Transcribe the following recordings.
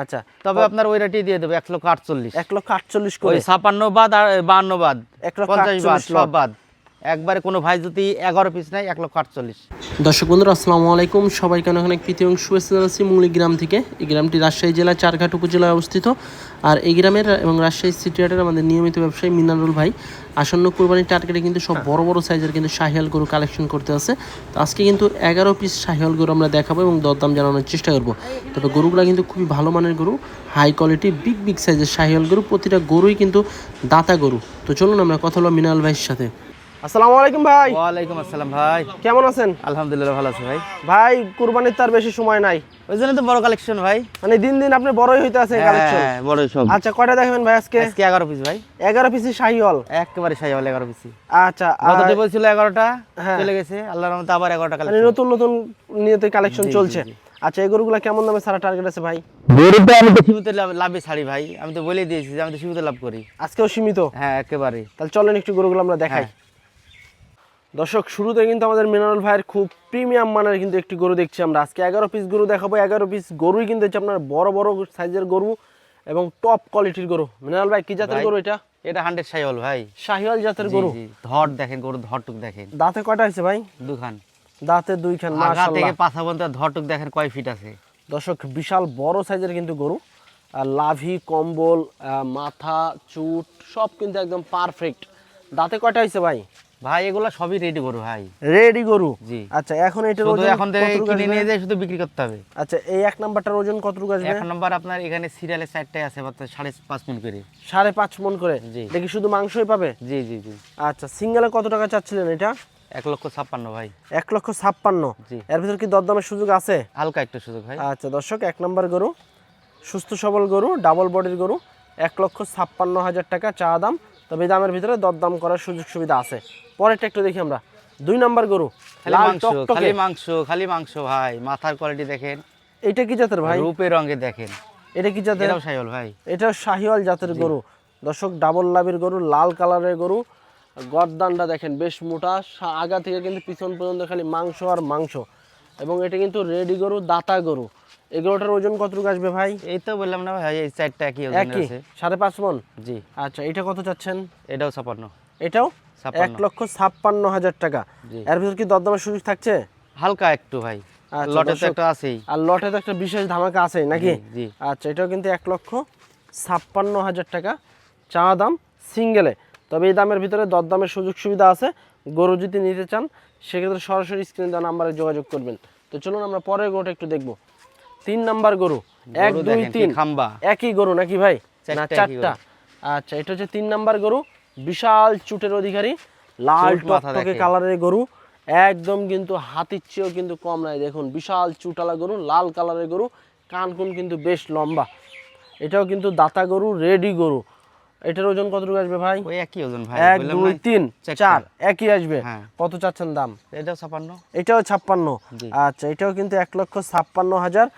আচ্ছা, তবে আপনার ওই রেটই দিয়ে দেবো 1,48,000। 1,48,000 ওই করে। 56 বাদ আর 52 বাদ, 50 বাদ, 1,48,000 সব বাদ। একবারে কোনো ভাই যদি 11 পিস নেয় 1,48,000। দর্শক বন্ধুরা আসসালামু আলাইকুম, সবাইকে অনেক প্রীতি এবং শুভেচ্ছা জানাচ্ছি মুঙ্গলি গ্রাম থেকে। এই গ্রামটি রাজশাহী জেলার চারঘাট উপজেলায় অবস্থিত। আর এই গ্রামের এবং রাজশাহী সিটি হাটের আমাদের নিয়মিত ব্যবসায়ী মিনারুল ভাই আসন্ন কোরবানির টার্গেটে কিন্তু সব বড় বড় সাইজের কিন্তু শাহিয়াল গরু কালেকশন করতে আছে। তো আজকে কিন্তু 11 পিস শাহিয়াল গরু আমরা দেখাবো এবং দরদাম জানানোর চেষ্টা করবো। তবে গরুগুলো কিন্তু খুবই ভালো মানের গরু, হাই কোয়ালিটি বিগ সাইজের শাহিয়াল গরু। প্রতিটা গরুই কিন্তু দাতা গরু। তো চলুন আমরা কথা বলবো মিনারুল ভাইয়ের সাথে। আসসালামু আলাইকুম ভাই। ওয়ালাইকুম আসসালাম ভাই, কেমন আছেন? আলহামদুলিল্লাহ ভালো আছি ভাই। ভাই কুরবানির তার বেশি সময় নাই, ওই জন্য তো বড় কালেকশন ভাই, মানে দিন দিন আপনি বড়ই হইতে আছেন কালেকশন। হ্যাঁ বড় সব। আচ্ছা, কয়টা দেখাবেন ভাই আজকে? আজকে 11 পিস ভাই। 11 পিসি শাহিওয়াল, একেবারে শাহিওয়াল 11 পিস। আচ্ছা, গততে বলছিল 11টা, হ্যাঁ। চলে গেছে আল্লাহর রহমতে আবার 11টা মানে কালেকশন। নতুন নতুন নিয়তে কালেকশন জি, চলছে। জি, জি। আচ্ছা, এই গরুগুলা কেমন দামে সারা টার্গেট আছে ভাই? গরুটা আমি তো সীমিত লাভে ছাড়ি ভাই, আমি তো বলে দিয়েছি যে আমি তো সীমিত লাভ করি। আজকেও সীমিত? হ্যাঁ একেবারে। তাহলে চলেন একটু গরুগুলো আমরা দেখাই। হ্যাঁ। দর্শক, শুরুতে কিন্তু আমাদের মিনারুল ভাইয়ের খুব প্রিমিয়াম মানের কিন্তু একটি গরু দেখছি আমরা। আজকে 11 পিস গরু দেখাবো। 11 পিস গরুই কিন্তু হচ্ছে আপনার বড় বড় সাইজের গরু এবং টপ কোয়ালিটির গরু। মিনারুল ভাই, কি জাতের ভাই, গরু এটা? এটা 100 শাহিওয়াল ভাই। শাহিওয়াল জাতের জি, গরু। জি। ধর দেখেন, গরু ধরটুক দেখেন। দাঁতে কয়টা আছে ভাই? দুখান। দাঁতে দুইখান, আগা থেকে মাশাআল্লাহ। পাছা পর্যন্ত ধরটুক দেখেন কয় ফিট আছে। দর্শক, বিশাল বড় সাইজের কিন্তু গরু। আর লাভি, কম্বল, মাথা, চুট সব কিন্তু একদম পারফেক্ট। দাঁতে কয়টা হয়েছে ভাই? ভাই এগুলো সবই রেডি গরু ভাই। রেডি গরু। জি। আচ্ছা, এখন এটার শুধু ওজন এখন থেকে কতটুকু কিনে আসবে? নিয়ে যায়, শুধু বিক্রি করতে হবে। আচ্ছা, এই এক নাম্বারটার ওজন কতটুকু আসবে? এক নম্বর আপনার এখানে সিরিয়ালে 4টাই আছে, মাত্র 5.5 মণ করে। 5.5 মণ করে। জি। দেখি শুধু মাংসই পাবে? জি জি জি। আচ্ছা, সিঙ্গেলে কত টাকা চাচ্ছিলেন এটা? 1,56,000 ভাই। 1,56,000। জি। এর ভিতর কি দরদামের সুযোগ আছে? হালকা একটু সুযোগ ভাই। আচ্ছা দর্শক, এক নাম্বার গরু, সুস্থ সবল গরু, ডাবল বডির গরু, 1,56,000 টাকা চা দাম। তবে এই দামের ভিতরে দরদাম করার সুযোগ সুবিধা আছে। পরেরটা একটু দেখি আমরা। 2 নাম্বার গরু, খালি লাল মাংস, টকটকে। খালি মাংস ভাই। মাথার কোয়ালিটি দেখেন, এটা কি জাতের ভাই? রূপে রঙে দেখেন। এটা কি জাতের? এটাও শাহিওয়াল ভাই। এটা শাহিওয়াল জাতের গরু। দর্শক, ডাবল লাভের গরু, লাল কালারের গরু। গর্দানটা দেখেন বেশ মোটা, আগা থেকে কিন্তু পিছন পর্যন্ত খালি মাংস আর মাংস। এবং এটা কিন্তু রেডি গরু, দাতা গরু। এই গরুটার ওজন কতটুকু আসবে ভাই? এই তো বললাম না ভাই, এই 4টা একই ওজনের একই, আছে। 5.5 মণ। জি। আচ্ছা, এটা কত চাচ্ছেন? এটাও 56। এটাও 56। 1,56,000 টাকা। জি। এর ভিতর কি দরদামের সুযোগ থাকছে? হালকা একটু ভাই। আচ্ছা, লটে তো দর্শক, একটা আছেই। আর লটে তো একটা বিশেষ ধামাকা আছে নাকি? জি, জি। আচ্ছা, এটাও কিন্তু 1,56,000 টাকা চা দাম সিঙ্গেলে। তবে এই দামের ভিতরে দরদামের সুযোগ সুবিধা আছে। গরু যদি নিতে চান সেক্ষেত্রে সরাসরি স্ক্রিনে দেওয়া নাম্বারে যোগাযোগ করবেন। তো চলুন আমরা পরের গরুটা একটু দেখবো। 3 নাম্বার গরু, 1 2 দেখেন কি 3 খাম্বা। একই গরু নাকি ভাই? না, 4টা একই 4টা। আচ্ছা, এটা হচ্ছে 3 নাম্বার গরু, বিশাল চুটের অধিকারী, লাল চুট মাথা টকটকে দেখেন। কালারের গরু। একদম কিন্তু হাতির চেয়েও কিন্তু কম নাই। দেখুন বিশাল চুটালা গরু, লাল কালারের গরু, কানকুন কিন্তু বেশ লম্বা। এটাও কিন্তু দাতা গরু, রেডি গরু। এটার ওজন কতটুকু আসবে ভাই? ওই একই ওজন ভাই। 1 বললাম 2 না, 3 4টা। 4 একই আসবে। হ্যাঁ। কত চাচ্ছেন দাম? এটাও 56। এটাও 56। জি। আচ্ছা, এটাও কিন্তু 1,56,000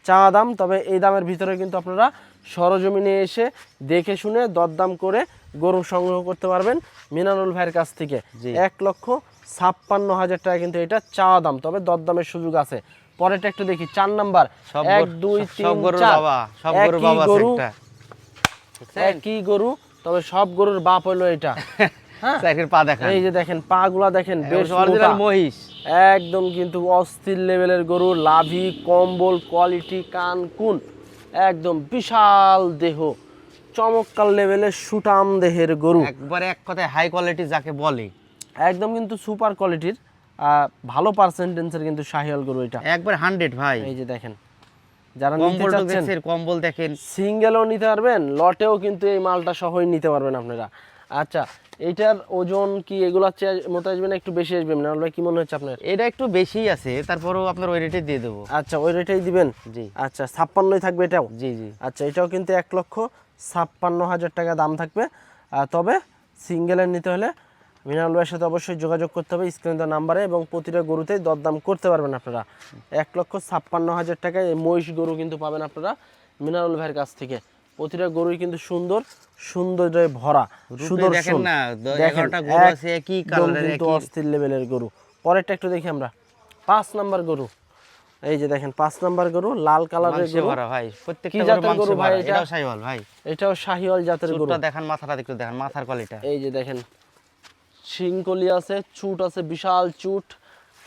চা দাম। তবে এই দামের ভিতরে কিন্তু আপনারা সরজমিনে এসে দেখে শুনে দরদাম করে গরু সংগ্রহ করতে পারবেন মিনারুল ভাইয়ের কাছ থেকে। জি। 1,56,000 টাকা কিন্তু এটা চা দাম, তবে দরদামের সুযোগ আছে। পরেরটা একটু দেখি, 4 নাম্বার, 1 2 3 গরুর 4 বাবা, সব গরুর বাবা আছে গরু, একটা। একই গরু, তবে সব গরুর বাপ হলো এটা। হ্যাঁ, চাকের পা দেখেন। এই যে দেখেন পা গুলা দেখেন বেশ অরিজিনাল মোটা। মহিষ। একদম কিন্তু অস্থির লেভেলের গরু, লাভি, কম্বল, কোয়ালিটি, কান কুন, একদম বিশাল দেহ, চমৎকার লেভেলের সুটাম দেহের গরু। একবারে এক কথায় হাই কোয়ালিটি যাকে বলে। একদম কিন্তু সুপার কোয়ালিটির, ভালো পার্সেন্টেন্সের কিন্তু শাহিওয়াল গরু এটা। একবার 100 ভাই। এই যে দেখেন, যারা নিতে কম্বল চাচ্ছেন দেখছেন, কম্বল দেখেন। সিঙ্গেলও নিতে পারবেন, লটেও কিন্তু এই মালটা সহই নিতে পারবেন আপনারা। আচ্ছা, এইটার ওজন কি এগুলা মতো আসবে না একটু বেশি আসবে? না কি মনে হচ্ছে আপনার? এটা একটু বেশি আছে, তারপরেও আপনার ওই রেটে দিয়ে দেবো। আচ্ছা, ওই রেটেই দিবেন? জি। আচ্ছা, 56ই থাকবে এটাও? জি জি। আচ্ছা, এটাও কিন্তু 1,56,000 টাকা দাম থাকবে। তবে সিঙ্গেলের নিতে হলে মিনারুল ভাইয়ের সাথে অবশ্যই যোগাযোগ করতে হবে স্ক্রিনে দেওয়া নাম্বারে, এবং প্রতিটা গরুতেই দরদাম করতে পারবেন আপনারা। 1,56,000 টাকায় এই মহিষ গরু কিন্তু পাবেন আপনারা মিনারুল ভাইয়ের কাছ থেকে। প্রতিটা গরুই কিন্তু সৌন্দর্যে ভরা, সুদর্শন। না, দেখেন 11টা গরু আছে একই কালারের, কিন্তু একই। অস্থির লেভেলের গরু। পরেরটা একটু দেখি আমরা। 5 নাম্বার গরু, এই যে দেখেন 5 নাম্বার গরু, লাল কালারের মাংসে গরু। ভরা ভাই, কি প্রত্যেকটা জাতের গরু গরু মাংসে ভাই ভরা। এটা? এটাও শাহিওয়াল ভাই, এটাও শাহিওয়াল জাতের গরু। চুটটা দেখেন, মাথাটা একটু দেখেন, মাথার কোয়ালিটি। এই যে দেখেন শিংকলি আছে, চুট আছে, বিশাল চুট,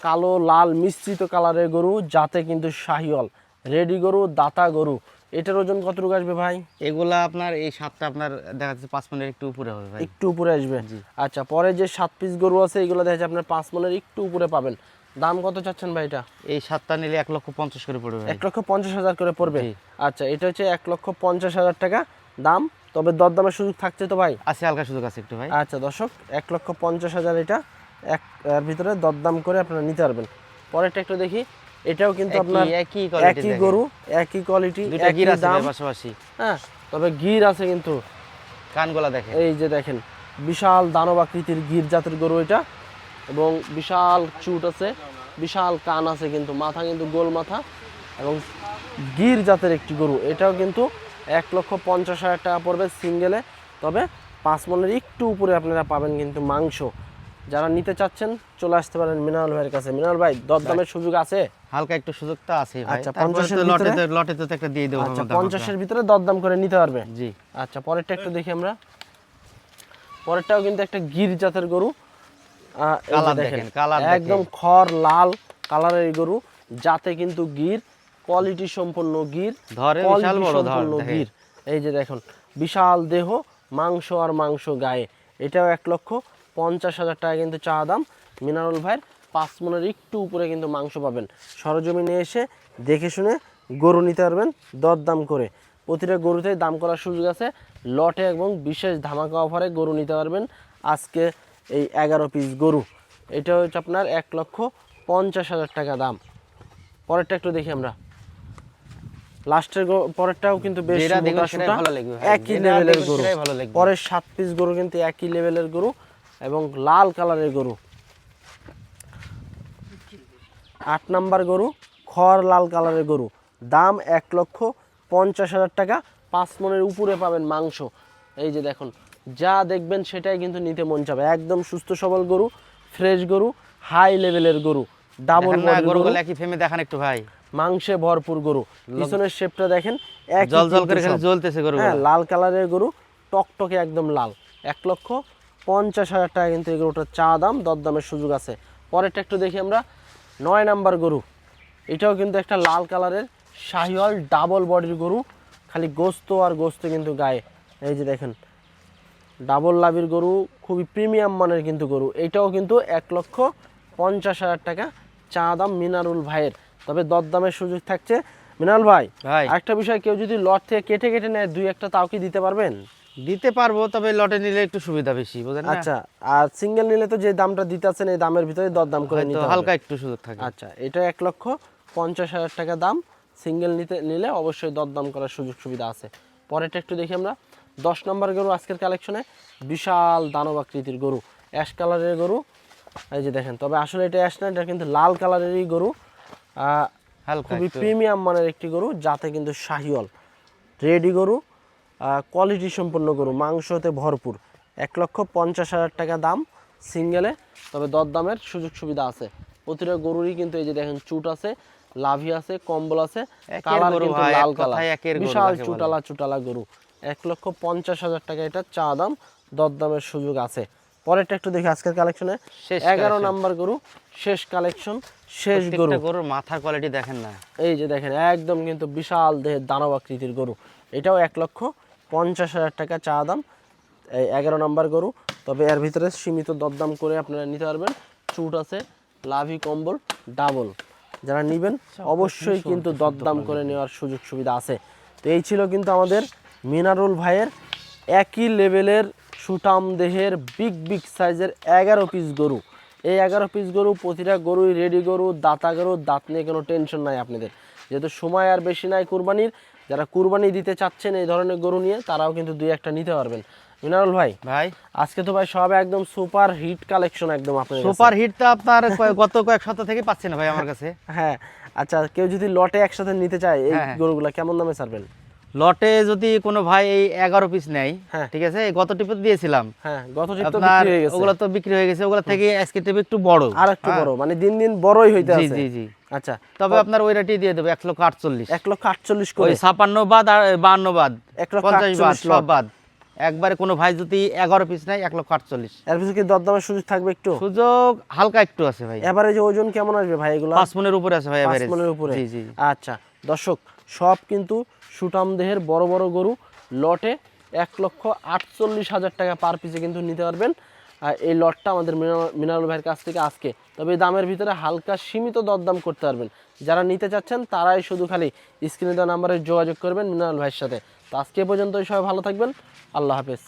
কালো লাল মিশ্রিত কালারের গরু, যাতে কিন্তু শাহিওয়াল রেডি গরু, দাতা গরু। এটার ওজন কতটুকু আসবে ভাই? এগুলা আপনার এই সাতটা আপনার দেখা যাচ্ছে 5 মনের একটু উপরে হবে ভাই। একটু উপরে আসবে। আচ্ছা, পরে যে 7 পিস গরু আছে এগুলো দেখা যাচ্ছে আপনার 5 মনের একটু উপরে পাবেন। দাম কত চাচ্ছেন ভাই এটা? এই সাতটা নিলে 1,50,000 করে পড়বে ভাই। 1,50,000 করে পড়বে। জি। আচ্ছা, এটা হচ্ছে 1,50,000 টাকা দাম। তবে দরদামের সুযোগ থাকছে তো ভাই? আছে, হালকা সুযোগ আছে একটু ভাই। আচ্ছা দর্শক, 1,50,000 এটা এর ভিতরে দরদাম করে আপনারা নিতে পারবেন। পরেরটা একটু দেখি। এটাও কিন্তু আপনার একই কোয়ালিটি, একই গরু, একই কোয়ালিটি, দুইটা গির একই আছে দাম। ভাই পাশাপাশি। হ্যাঁ, তবে গির আছে কিন্তু। কানগুলা দেখেন। এই যে দেখেন বিশাল দানব আকৃতির গির জাতের গরু এটা, এবং বিশাল চুট আছে, বিশাল কান আছে, কিন্তু মাথা কিন্তু গোল মাথা, এবং গির জাতের একটি গরু। এটাও কিন্তু 1,50,000 টাকা পড়বে সিঙ্গেলে। তবে 5 মনের একটু উপরে আপনারা পাবেন কিন্তু মাংস। যারা নিতে চাচ্ছেন চলে আসতে পারেন মিনারুল ভাইয়ের কাছে। মিনারুল ভাই, দরদামের সুযোগ আছে? হালকা একটু সুযোগটা আছে ভাই। আচ্ছা, তারপরে 50 এর তো ভিতরে? লটে তো একটা দিয়ে দেবো। আচ্ছা, 50 এর ভিতরে দরদাম করে নিতে পারবে। জি। আচ্ছা, পরেরটা একটু দেখি আমরা। পরেরটাও কিন্তু একটা গির জাতের গরু। এই যে কালার দেখেন, দেখেন, কালার একদম খড় লাল কালারের এই গরু, যাতে কিন্তু গির, কোয়ালিটি সম্পন্ন গির, ধরে বিশাল quality বড় ধর সম্পন্ন দেখেন। গির। এই যে দেখুন বিশাল দেহ, মাংস আর মাংস গায়ে। এটাও 1,50,000 টাকা কিন্তু চা দাম। মিনারুল ভাইয়ের 5 মনের একটু উপরে কিন্তু মাংস পাবেন। সরজমিনে এসে দেখে শুনে গরু নিতে পারবেন দরদাম করে। প্রতিটা গরুতেই দাম করার সুযোগ আছে। লটে এবং বিশেষ ধামাকা অফারে গরু নিতে পারবেন আজকে এই 11 পিস গরু। এটা হচ্ছে আপনার 1,50,000 টাকা দাম। পরেরটা একটু দেখি আমরা। লাস্টের পরেরটাও কিন্তু বেশ যেটা দেখবেন মোটা সেটাই সোটা, ভালো লাগবে ভাই। একই যেটা লেভেলের দেখবেন গরু। সেটাই ভালো লাগবে। পরের 7 পিস গরু কিন্তু একই লেভেলের গরু এবং লাল কালারের গরু। 8 নাম্বার গরু, খড় লাল কালারের গরু, দাম 1,50,000 টাকা। 5 মনের উপরে পাবেন মাংস। এই যে দেখুন, যা দেখবেন সেটাই কিন্তু নিতে মন চাবে। একদম সুস্থ সবল গরু, ফ্রেশ গরু, হাই লেভেলের গরু, ডাবল দেখেন না বডির গরু, গরুগুলো একই ফেমে দেখান একটু ভাই। মাংসে ভরপুর গরু। পিছনের শেপটা দেখেন, একই জল জল কিন্তু করে খালি সব। জ্বলতেছে গরুগুলো। হ্যাঁ, লাল কালারের গরু, টকটকে একদম লাল। 1,50,000 টাকা কিন্তু এই গরুটার চা দাম, দরদামের সুযোগ আছে। পরেরটা একটু দেখি আমরা। 9 নাম্বার গরু। এটাও কিন্তু একটা লাল কালারের শাহিওয়াল ডাবল বডির গরু, খালি গোস্ত আর গোস্ত কিন্তু গায়ে। এই যে দেখেন ডাবল লাভির গরু, খুবই প্রিমিয়াম মানের কিন্তু গরু। এটাও কিন্তু 1,50,000 টাকা চা দাম মিনারুল ভাইয়ের। তবে দরদামের সুযোগ থাকছে। মিনারুল ভাই, ভাই আরেকটা বিষয়, কেউ যদি লট থেকে কেটে কেটে নেয় 2-1টা, তাও কি দিতে পারবেন? দিতে পারবো, তবে লটে নিলে একটু সুবিধা বেশি, বুঝেন না? আচ্ছা, আর সিঙ্গেল নিলে তো যে দামটা দিতেছেন এই দামের ভিতরে দরদাম করে হয়তো নিতে হবে। হালকা একটু সুযোগ থাকে। আচ্ছা, এটা 1,50,000 টাকা দাম। সিঙ্গেল নিলে অবশ্যই দরদাম করার সুযোগ সুবিধা আছে। পরেরটা একটু দেখি আমরা। 10 নম্বর গরু আজকের কালেকশনে, বিশাল দানব আকৃতির গরু, অ্যাশ কালারের গরু। এই যে দেখেন, তবে আসলে এটা অ্যাশ না, এটা কিন্তু লাল কালারেরই গরু। হালকা খুবই একটু। প্রিমিয়াম মানের একটি গরু, যাতে কিন্তু শাহিওয়াল রেডি গরু, কোয়ালিটি সম্পন্ন গরু, মাংসতে ভরপুর। 1,50,000 টাকা দাম সিঙ্গেলে। তবে দরদামের সুযোগ সুবিধা আছে। প্রতিটা গরুরই কিন্তু এই যে দেখেন চুট আছে, লাভি আছে, কম্বল আছে, একের কালার গরু কিন্তু ভাই, লাল এক কালার, কথায় একের গরু বিশাল যাকে বলে। চুটালা চুটালা গরু। 1,50,000 টাকা এটা চা দাম, দরদামের সুযোগ আছে। পরেরটা একটু দেখি আজকের কালেকশনে। শেষ 11 collection। নাম্বার গরু, শেষ কালেকশন, শেষ গরু। প্রত্যেকটা গরুর মাথার কোয়ালিটি দেখেন না। এই যে দেখেন একদম কিন্তু বিশাল দেহের দানব আকৃতির গরু। এটাও 1,50,000 টাকা চা দাম, এই 11 নম্বর গরু। তবে এর ভিতরে সীমিত দরদাম করে আপনারা নিতে পারবেন। চুট আছে, লাভি কম্বল ডাবল। যারা নেবেন অবশ্যই কিন্তু দরদাম করে নেওয়ার সুযোগ সুবিধা আছে। তো এই ছিল কিন্তু আমাদের মিনারুল ভাইয়ের একই লেভেলের সুটাম দেহের বিগ বিগ সাইজের 11 পিস গরু। এই 11 পিস গরু, প্রতিটা গরুই রেডি গরু, দাতা গরু, দাঁত নিয়ে কোনো টেনশন নাই আপনাদের। যেহেতু সময় আর বেশি নাই কুরবানির, যারা কুরবানি দিতে চাচ্ছেন এই ধরনের গরু নিয়ে, তারাও কিন্তু 2-1টা নিতে পারবেন। মিনারুল ভাই, ভাই আজকে তো ভাই সব একদম সুপার হিট কালেকশন একদম আপনাদের কাছে। সুপার হিট তো আপনার গত কয়েক সপ্তাহ থেকে পাচ্ছি না ভাই আমার কাছে। হ্যাঁ, আচ্ছা, কেউ যদি লটে একসাথে নিতে চায় এই হ্যাঁ। গরুগুলা কেমন দামে ছাড়বেন? লটে যদি কোনো ভাই এই 11 পিস নেয়, হ্যাঁ। ঠিক আছে, এই গত টিপে দিয়েছিলাম হ্যাঁ, গত ট্রিপ তো আপনার, বিক্রি হয়ে গেছে। ওগুলো তো বিক্রি হয়ে গেছে, ওগুলো থেকে আজকে টিপ একটু বড়, আর একটু হ্যাঁ। বড়, মানে দিন দিন বড়ই হইতে জি আছে। জি জি। আচ্ছা, তবে আপনার ওই রেটই দিয়ে দেবো 1,48,000। 1,48,000 ওই করে। 56 বাদ আর 52 বাদ, 50 বাদ, 1,48,000 সব বাদ। একবারে কোনো ভাই যদি 11 পিস নেয় 1,48,000। এর পিছনে কি দরদামের সুযোগ থাকবে একটু? সুযোগ হালকা একটু আছে ভাই। এভারেজে ওজন কেমন আসবে ভাই এগুলা? 5 মনের উপরে আছে ভাই 5 এভারেজ। মনের উপরে। জি জি। আচ্ছা দর্শক, সব কিন্তু সুটাম দেহের বড় বড় গরু, লটে 1,48,000 টাকা পার পিসে কিন্তু নিতে পারবেন। আর এই লটটা আমাদের মিনারুল ভাইয়ের কাছ থেকে আজকে, তবে এই দামের ভিতরে হালকা সীমিত দরদাম করতে পারবেন। যারা নিতে চাচ্ছেন তারাই শুধু খালি স্ক্রিনে দেওয়া নাম্বারে যোগাযোগ করবেন মিনারুল ভাইয়ের সাথে। তো আজকে পর্যন্তই, সবাই ভালো থাকবেন, আল্লাহ হাফেজ।